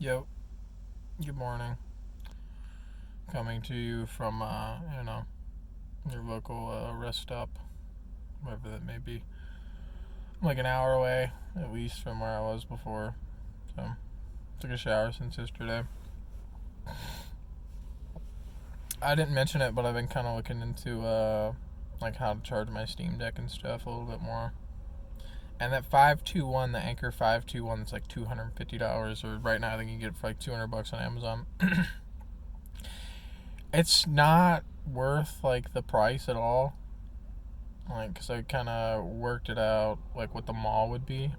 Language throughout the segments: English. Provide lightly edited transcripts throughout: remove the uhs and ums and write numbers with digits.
Yo, good morning. Coming to you from, your local rest stop, wherever that may be. I'm like an hour away, at least, from where I was before. So, took a shower since yesterday. I didn't mention it, but I've been kind of looking into, like, how to charge my Steam Deck and stuff a little bit more. And that 521, the Anker 521, it's like $250, or right now I think you can get it for like $200 on Amazon. It's not worth like the price at all, like, because I kind of worked it out like what the mall would be,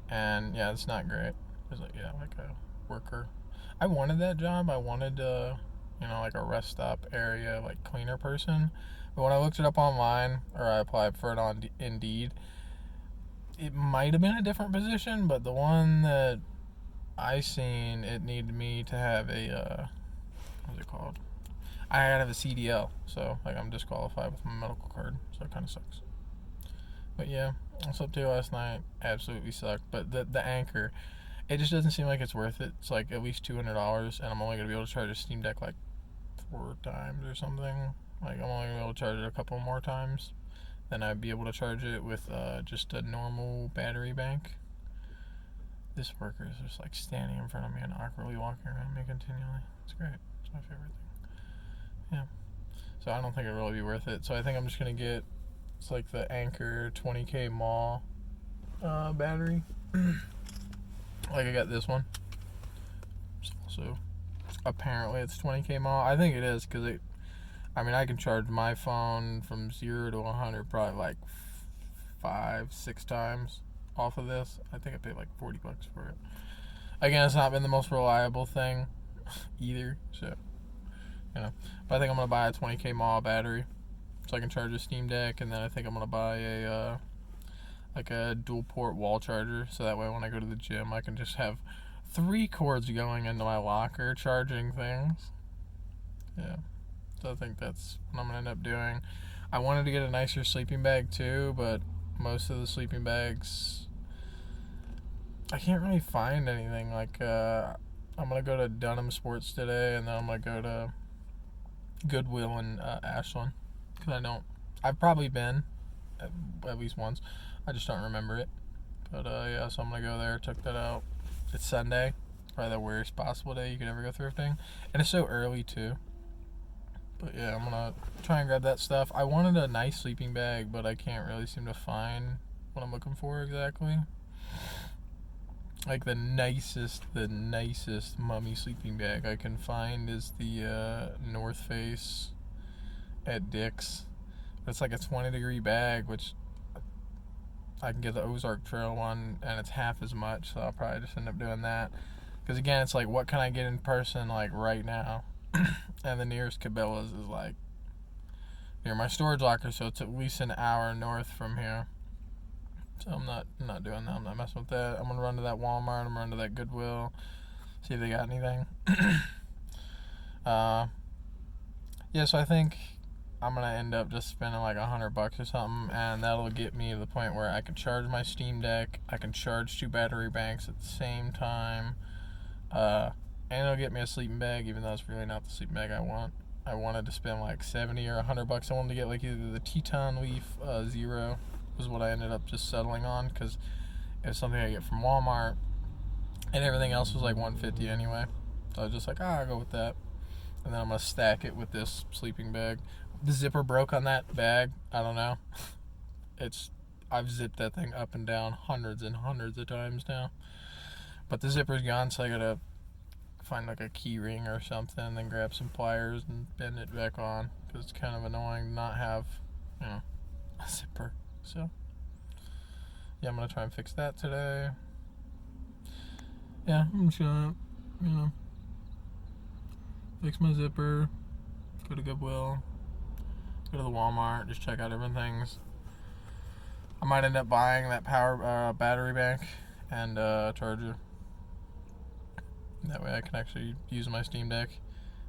and yeah, it's not great. It's like, yeah, like a worker. I wanted that job. I wanted like a rest stop area like cleaner person, but when I looked it up online, or I applied for it on Indeed, it might have been a different position, but the one that I seen, it needed me to have a what's it called? I had to have a CDL, so like I'm disqualified with my medical card, so it kind of sucks. But yeah, I slept here last night. Absolutely sucked. But the Anker, it just doesn't seem like it's worth it. It's like at least $200, and I'm only gonna be able to charge a Steam Deck like 4 times or something. Like I'm only gonna be able to charge it a couple more times. Then I'd be able to charge it with just a normal battery bank. This worker is just like standing in front of me and awkwardly walking around me continually. It's great. It's my favorite thing. Yeah. So I don't think it'll really be worth it. So I think I'm just gonna get, it's like the Anker 20K mall battery. Like I got this one. So apparently it's 20K mall. I think it is because I can charge my phone from 0 to 100 probably like 5-6 times off of this. I think I paid like $40 for it. Again, it's not been the most reliable thing either, so but I think I'm gonna buy a 20K mAh battery so I can charge a Steam Deck, and then I think I'm gonna buy a dual port wall charger, so that way when I go to the gym I can just have 3 cords going into my locker charging things. Yeah, so I think that's what I'm gonna end up doing. I wanted to get a nicer sleeping bag too, but most of the sleeping bags, I can't really find anything. Like I'm gonna go to Dunham Sports today, and then I'm gonna go to Goodwill in Ashland, because I've probably been at least once. I just don't remember it. But yeah, so I'm gonna go there. Check that out. It's Sunday, probably the worst possible day you could ever go thrifting, and it's so early too. But yeah, I'm gonna try and grab that stuff. I wanted a nice sleeping bag, but I can't really seem to find what I'm looking for exactly. Like the nicest mummy sleeping bag I can find is the North Face at Dick's. It's like a 20-degree bag, which I can get the Ozark Trail one, and it's half as much, so I'll probably just end up doing that. Because again, it's like, what can I get in person like right now? And the nearest Cabela's is like near my storage locker, so it's at least an hour north from here. So I'm not doing that. I'm not messing with that. I'm gonna run to that Walmart. I'm gonna run to that Goodwill, see if they got anything. Yeah, so I think I'm gonna end up just spending like $100 or something, and that'll get me to the point where I can charge my Steam Deck, I can charge 2 battery banks at the same time, and it'll get me a sleeping bag, even though it's really not the sleeping bag I want. I wanted to spend like $70 or $100. I wanted to get like either the Teton Leaf Zero was what I ended up just settling on, because it was something I get from Walmart, and everything else was like $150 anyway. So I was just like, I'll go with that. And then I'm gonna stack it with this sleeping bag. The zipper broke on that bag. I don't know. I've zipped that thing up and down hundreds and hundreds of times now. But the zipper's gone, so I gotta find like a key ring or something, then grab some pliers and bend it back on, because it's kind of annoying to not have, a zipper. So yeah, I'm gonna try and fix that today. Yeah, I'm just gonna, fix my zipper, go to Goodwill, go to the Walmart, just check out different things. I might end up buying that power battery bank and charger. That way I can actually use my Steam Deck.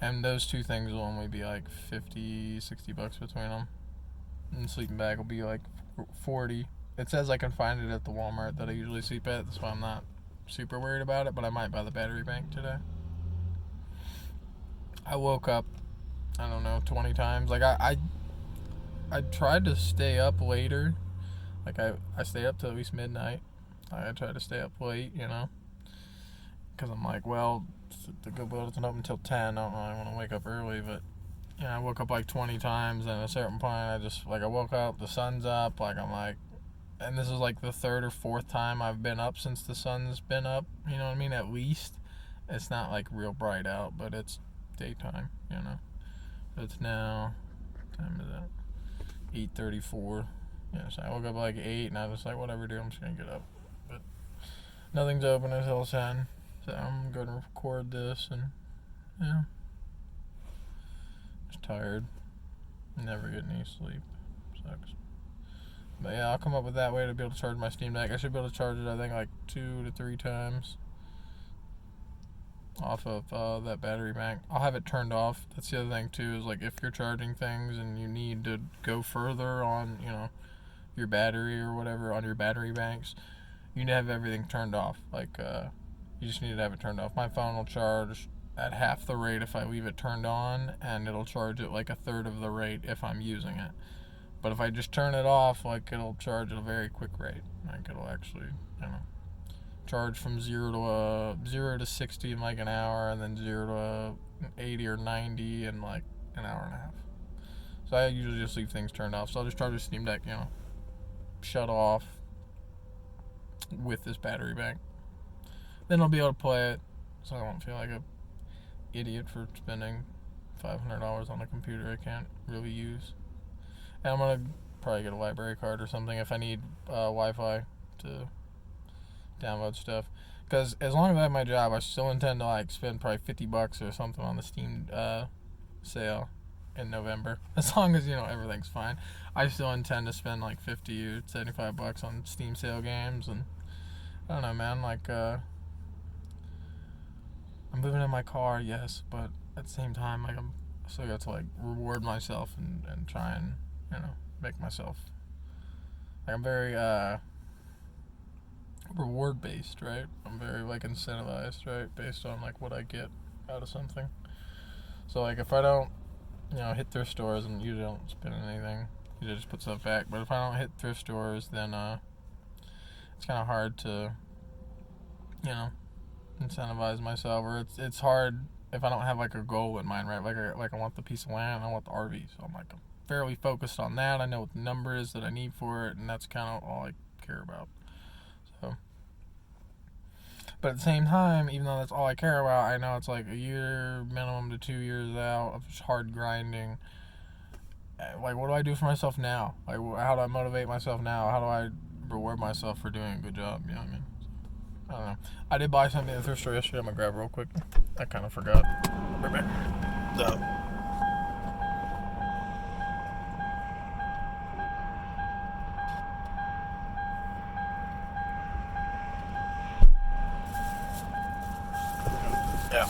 And those 2 things will only be like $50-$60 between them. And the sleeping bag will be like $40. It says I can find it at the Walmart that I usually sleep at. That's why I'm not super worried about it, but I might buy the battery bank today. I woke up, I don't know, 20 times. Like, I tried to stay up later. Like, I stay up till at least midnight. I try to stay up late, you know, because I'm like, well, the Goodwill doesn't open until 10. I don't really want to wake up early, but I woke up like 20 times, and at a certain point, I woke up, the sun's up, like, I'm like, and this is like the third or fourth time I've been up since the sun's been up, you know what I mean, at least. It's not like real bright out, but it's daytime, you know. It's now, what time is that? 8:34. Yeah, so I woke up like 8, and I was like, whatever, dude, I'm just gonna get up. But nothing's open until 10, so I'm gonna record this, and yeah. Just tired. Never get any sleep. Sucks. But yeah, I'll come up with that way to be able to charge my Steam Deck. I should be able to charge it, I think, like 2 to 3 times off of that battery bank. I'll have it turned off. That's the other thing too, is like if you're charging things and you need to go further on, you know, your battery or whatever on your battery banks, you need to have everything turned off. Like you just need to have it turned off. My phone will charge at half the rate if I leave it turned on, and it'll charge at like a third of the rate if I'm using it. But if I just turn it off, like, it'll charge at a very quick rate. Like, it'll actually, you know, charge from 0 to 60 in like an hour, and then 0 to 80 or 90 in like an hour and a half. So I usually just leave things turned off. So I'll just charge the Steam Deck, you know, shut off with this battery bank. Then I'll be able to play it, so I won't feel like a idiot for spending $500 on a computer I can't really use. And I'm gonna probably get a library card or something if I need Wi-Fi to download stuff. Because as long as I have my job, I still intend to like spend probably $50 or something on the Steam sale in November. As long as, you know, everything's fine, I still intend to spend like $50 or $75 on Steam sale games. And I don't know, man. Like I'm living in my car, yes, but at the same time, like I still got to like reward myself and try and, you know, make myself, like, I'm very reward based, right? I'm very like incentivized, right, based on like what I get out of something. So like if I don't, you know, hit thrift stores, and you don't spend anything, you just put stuff back. But if I don't hit thrift stores, then it's kind of hard to, you know, incentivize myself, or it's hard if I don't have like a goal in mind, right? Like I want the piece of land, I want the RV, so I'm fairly focused on that. I know what the number is that I need for it, and that's kind of all I care about. So, but at the same time, even though that's all I care about, I know it's like a year minimum to 2 years out of just hard grinding. Like, what do I do for myself now? Like, how do I motivate myself now? How do I reward myself for doing a good job? You know what I mean? I don't know. I did buy something at the thrift store yesterday. I'm gonna grab it real quick. I kind of forgot. Right back. So. Yeah.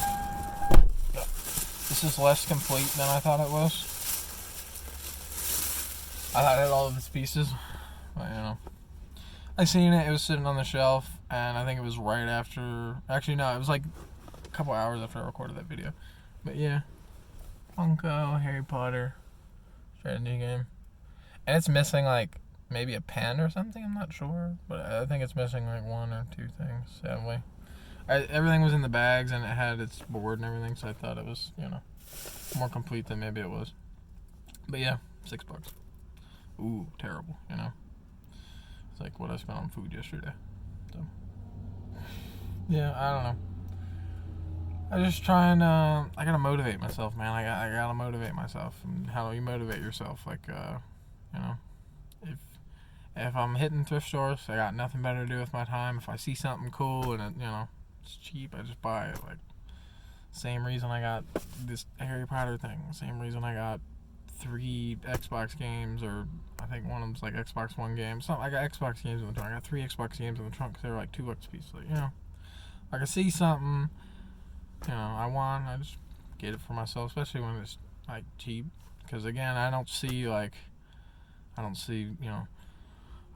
This is less complete than I thought it was. I thought it had all of its pieces, but you know, I seen it. It was sitting on the shelf, and I think it was right after. Actually, no, it was like a couple hours after I recorded that video. But yeah, Funko, Harry Potter, strategy game, and it's missing like maybe a pen or something. I'm not sure, but I think it's missing like 1 or 2 things. Sadly. Everything was in the bags, and it had its board and everything, so I thought it was, you know, more complete than maybe it was. But yeah, $6. Ooh, terrible, you know. It's like what I spent on food yesterday. So yeah, I don't know. I just trying to. I gotta motivate myself, man. I gotta motivate myself. And how do you motivate yourself? Like, you know, if I'm hitting thrift stores, I got nothing better to do with my time. If I see something cool and it, you know, it's cheap, I just buy it. Like, same reason I got this Harry Potter thing. Same reason I got 3 Xbox games, or I think one of them's like Xbox One games. So I got Xbox games in the trunk. I got 3 Xbox games in the trunk because they were like $2 a piece. Like, you know, like I see something, you know, I want, I just get it for myself, especially when it's like cheap. Because again, I don't see, you know,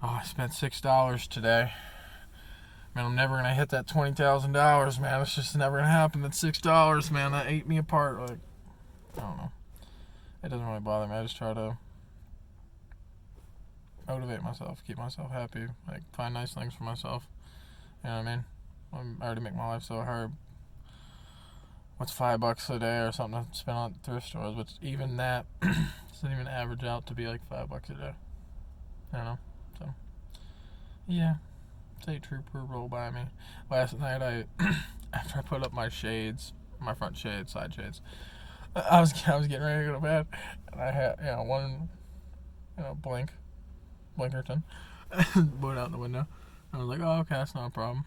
oh, I spent $6 today. Man, I'm never gonna hit that $20,000, man. It's just never gonna happen. That $6, man, that ate me apart. Like, I don't know. It doesn't really bother me. I just try to motivate myself, keep myself happy, like find nice things for myself. You know what I mean? I already make my life so hard. What's $5 a day or something to spend on thrift stores? Which even that doesn't even average out to be like $5 a day. I don't know. So yeah, State Trooper rolled by me last night. After I put up my shades, my front shades, side shades, I was getting ready to go to bed, and I had one Blinkerton blew it out the window. I was like, oh, okay, that's not a problem.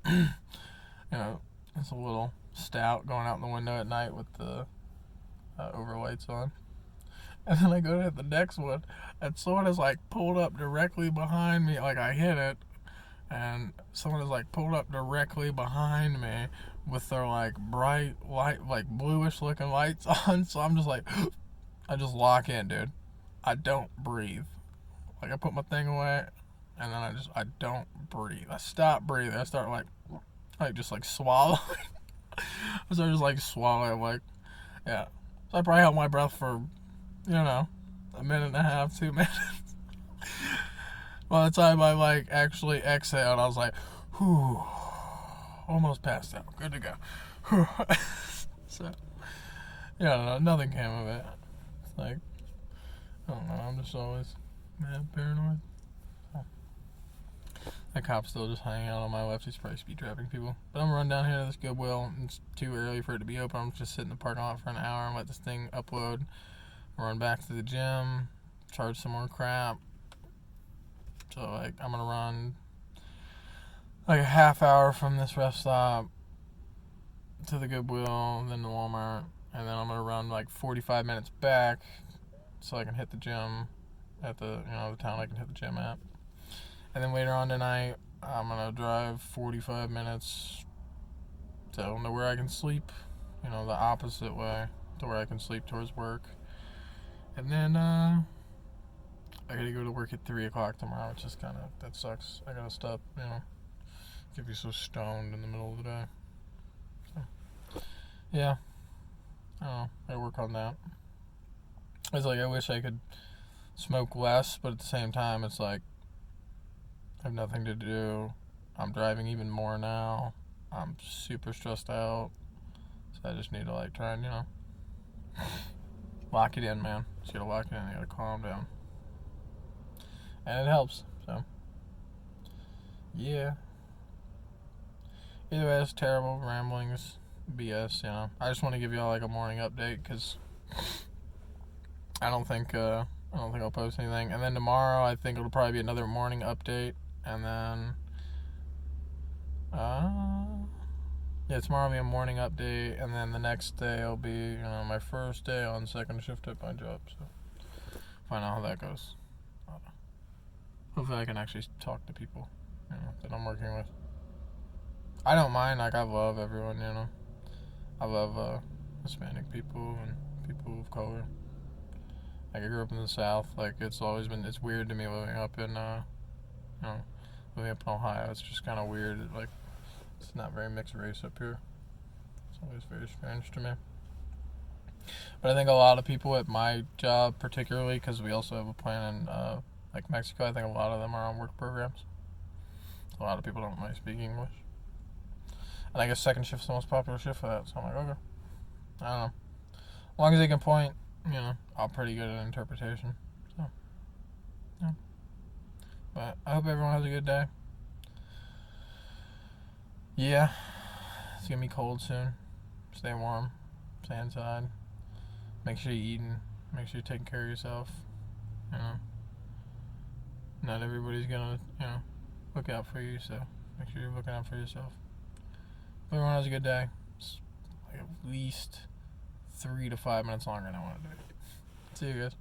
It's a little stout going out the window at night with the overlights on. And then I go to hit the next one, and someone is like pulled up directly behind me. Like I hit it, and someone is like pulled up directly behind me with their like bright light, like bluish looking lights on. So I'm just like, I just lock in, dude. I don't breathe. Like I put my thing away, and then I don't breathe. I stop breathing. I start like just like swallowing. I start just like swallowing, like, yeah. So I probably held my breath for, a minute and a half, 2 minutes. By the time I like actually exhaled, I was like, whew, almost passed out. Good to go. Whew. So, nothing came of it. It's like, I don't know, I'm just always mad paranoid. That cop's still just hanging out on my left. He's probably speed trapping people. But I'm gonna run down here to this Goodwill. It's too early for it to be open. I'm just sitting in the parking lot for an hour and let this thing upload. Run back to the gym, charge some more crap. So like I'm gonna run like a half hour from this rest stop to the Goodwill, then to Walmart, and then I'm gonna run like 45 minutes back so I can hit the gym at the town I can hit the gym at. And then later on tonight, I'm going to drive 45 minutes to where I can sleep, the opposite way to where I can sleep towards work. And then I got to go to work at 3 o'clock tomorrow, which is that sucks. I got to stop, get me so stoned in the middle of the day. So, yeah, I don't know. I work on that. It's like I wish I could smoke less, but at the same time, it's like, I have nothing to do. I'm driving even more now. I'm super stressed out. So I just need to try and, lock it in, man. Just gotta lock it in. You gotta calm down. And it helps. So, yeah. Either way, it's terrible ramblings, BS, I just want to give y'all a morning update because I don't think I'll post anything. And then tomorrow, I think it'll probably be another morning update. And then, tomorrow will be a morning update, and then the next day will be, my first day on second shift at my job, so find out how that goes. Hopefully I can actually talk to people, that I'm working with. I don't mind, I love everyone, I love, Hispanic people and people of color. I grew up in the South, it's weird to me living up in, living up in Ohio. It's just kind of weird. It's not very mixed race up here. It's always very strange to me. But I think a lot of people at my job, particularly, because we also have a plant in Mexico, I think a lot of them are on work programs. A lot of people don't really speak English. And I guess second shift's the most popular shift for that, so I'm like, okay. I don't know. As long as they can point, I'm pretty good at interpretation. So, yeah. But I hope everyone has a good day. Yeah, it's gonna be cold soon. Stay warm. Stay inside. Make sure you're eating. Make sure you're taking care of yourself. Not everybody's gonna, look out for you, so make sure you're looking out for yourself. Hope everyone has a good day. It's at least 3 to 5 minutes longer than I want to do. See you guys.